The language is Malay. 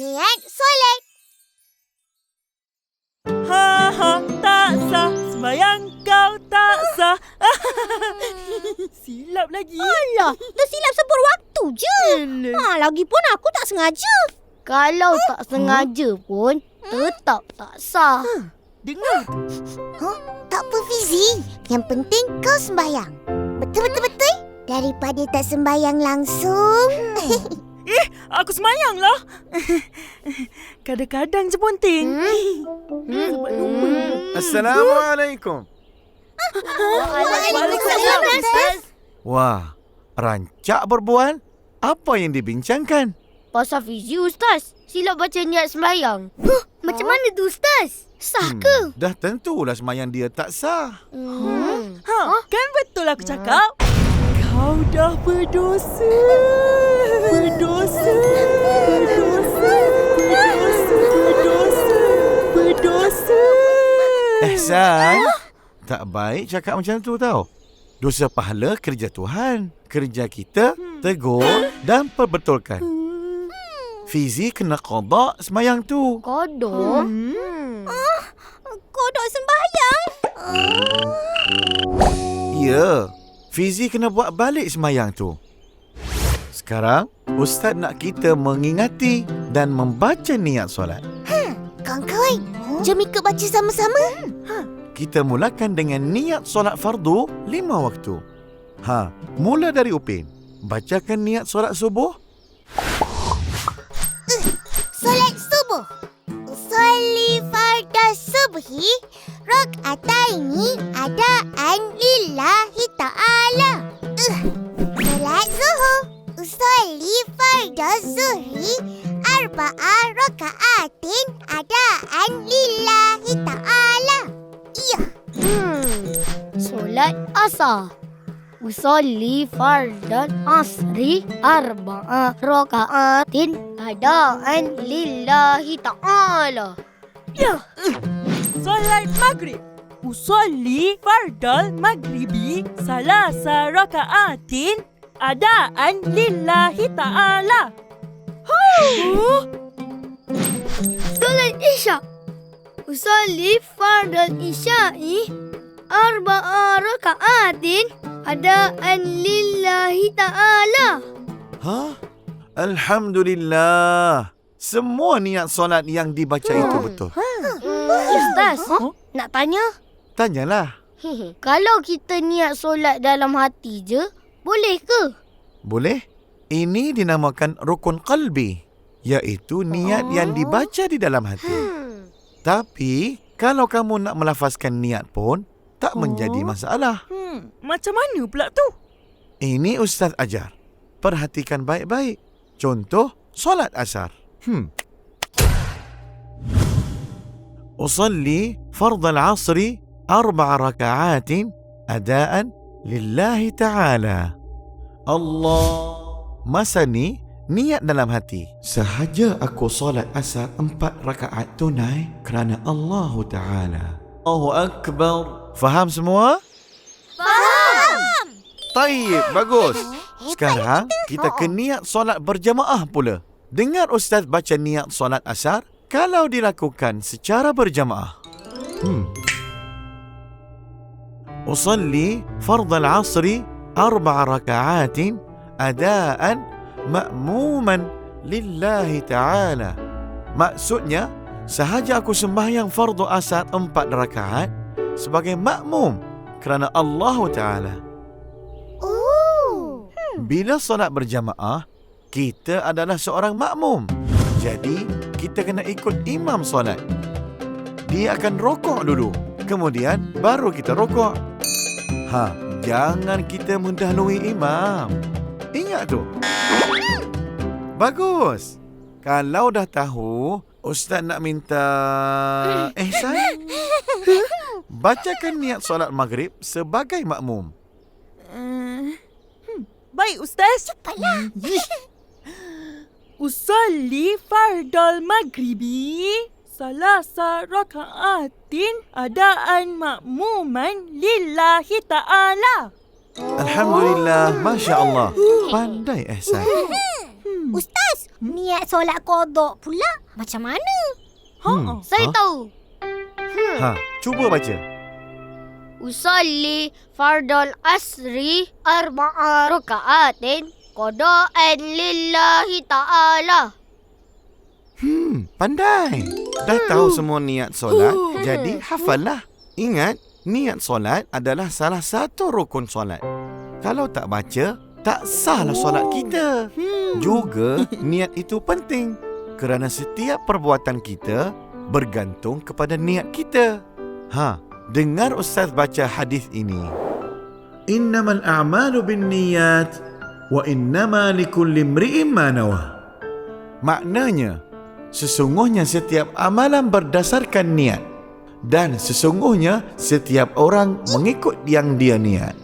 niat solat. Ha ha, tak sah. Sembayang kau tak sah. Silap lagi. Alah, tersilap sebut waktu je. Lagipun aku tak sengaja. Kalau tak sengaja pun, tetap tak sah. Dengar. Tak apa, Fizi. Yang penting kau sembayang. Betul? Daripada tak sembayang langsung. Aku semayang lah. Kadang-kadang je penting. Sebab lupa. Assalamualaikum. Waalaikumsalam, Ustaz. Wah, rancak berbual. Apa yang dibincangkan? Pasal Fizi, Ustaz. Silap baca niat sembahyang. Macam mana tu, Ustaz? Sah ke? Dah tentulah semayang dia tak sah. Kan betul aku cakap? Kau dah berdosa. Berdosa. Ehsan, tak baik cakap macam tu tau. Dosa pahala kerja Tuhan. Kerja kita tegur dan perbetulkan. Fizi kena qada semayang tu. Kodok? Kodok sembahyang. Ya, Fizi kena buat balik semayang tu. Sekarang, Ustaz nak kita mengingati dan membaca niat solat. Kawan-kawan, jom ikut baca sama-sama. Kita mulakan dengan niat solat fardu 5 waktu. Mula dari Upin. Bacakan niat solat subuh. Solat subuh. Usolli farda subhi rak'ataini adaan lillahi ta'ala. Solat zuhur. Usolli farda zuhri arba'a raka'atin adaan lillahi ta'ala. Iya. Solat asar. Usolli fardan asri arba'a raka'atin adaan lillahi ta'ala. Ya. Solat maghrib. Usolli fardal maghribi salasa raka'atin adaan lillahi ta'ala. Solat isya. Usolli fardan isya'i arba'a raka'atin adaan lillahi ta'ala. Alhamdulillah. Semua niat solat yang dibaca itu betul. Ustaz, nak tanya? Tanyalah. Kalau kita niat solat dalam hati je, boleh ke? Boleh? Ini dinamakan rukun qalbi, iaitu niat yang dibaca di dalam hati. Tapi, kalau kamu nak melafazkan niat pun, tak menjadi masalah. Macam mana pula tu? Ini Ustaz ajar. Perhatikan baik-baik. Contoh, solat asar. Usalli fardal asri 4 raka'atin adaan lillahi ta'ala. Allah. Masa ni, niat dalam hati. Sahaja aku solat asar 4 rakaat tunai kerana Allah Ta'ala. Allahu Akbar. Faham semua? Faham. Taib, bagus. Sekarang, kita ke niat solat berjamaah pula. Dengar Ustaz baca niat solat asar kalau dilakukan secara berjamaah. Usalli fardal asri 4 raka'atin adaan ma'muman lillahi ta'ala. Maksudnya, sahaja aku sembahyang fardu asar 4 rakaat sebagai makmum kerana Allah Ta'ala. Bila solat berjamaah, kita adalah seorang makmum. Jadi, kita kena ikut imam solat. Dia akan rokok dulu. Kemudian, baru kita rokok. Jangan kita mendahului imam. Ingat tu. Bagus. Kalau dah tahu, Ustaz nak minta Ehsan. Bacakan niat solat maghrib sebagai makmum. Baik, Ustaz. Cepatlah. Usolli fardal maghribi salasa raka'atin adaan makmuman lillahi ta'ala. Alhamdulillah, Masya Allah. Pandai Ehsan. Ustaz, niat solat qada pula macam mana? Saya Ha? tahu. Ha, cuba baca. Usalli fardal asri arba'a raka'atin qada'an lillahi ta'ala. Pandai. Dah tahu semua niat solat, jadi hafallah. Ingat, niat solat adalah salah satu rukun solat. Kalau tak baca, tak sahlah solat kita. Juga, niat itu penting kerana setiap perbuatan kita bergantung kepada niat kita. Dengar Ustaz baca hadis ini. Innamal a'malu binniyat wa innama likulli imri'in ma nawa. Maknanya, sesungguhnya setiap amalan berdasarkan niat dan sesungguhnya setiap orang mengikut yang dia niat.